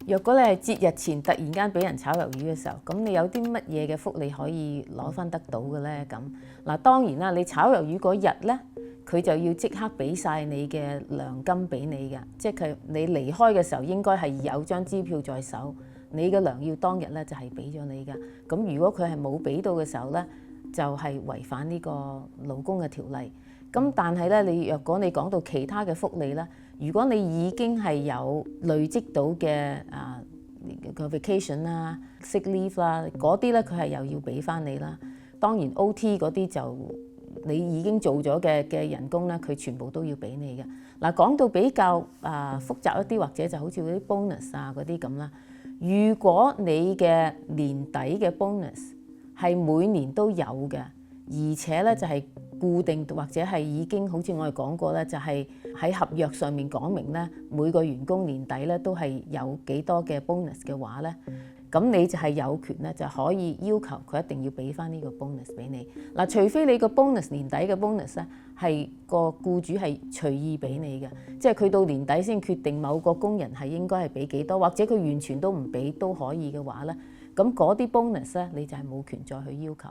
若果你係節日前突然間俾人炒魷魚嘅時候，咁你有啲乜嘢嘅福利可以攞翻得到嘅呢？咁嗱，當然啦，你炒魷魚嗰日呢，佢就要即刻俾晒你嘅糧金俾你嘅，即係你離開嘅時候應該係有張支票在手，你嘅糧要當日呢就係俾咗你嘅。咁如果佢係冇俾到嘅時候呢，就係違反呢個勞工嘅條例。咁但係咧，若果你講到其他嘅福利咧，如果你已經係有累積到嘅個 vacation 啦、sick leave 啦，嗰啲咧佢係又要俾翻你啦。當然 OT 嗰啲就你已經做咗嘅人工咧，佢全部都要俾你嘅。嗱，講到比較複雜一啲，或者就好似嗰啲 bonus 啊嗰啲咁啦。如果你嘅年底嘅 bonus 係每年都有嘅，而且咧就係固定或者係已經好似我哋講過咧，就係喺合約上面講明咧，每個員工年底咧都係有幾多嘅 bonus 嘅話咧，咁你就係有權咧就可以要求佢一定要俾翻呢個 bonus 俾你。嗱，除非你個 bonus 年底嘅 bonus 咧係個僱主係隨意俾你嘅，即係佢到年底先決定某個工人係應該係俾幾多，或者佢完全都唔俾都可以嘅話咧，咁嗰啲 bonus 咧你就係冇權再去要求。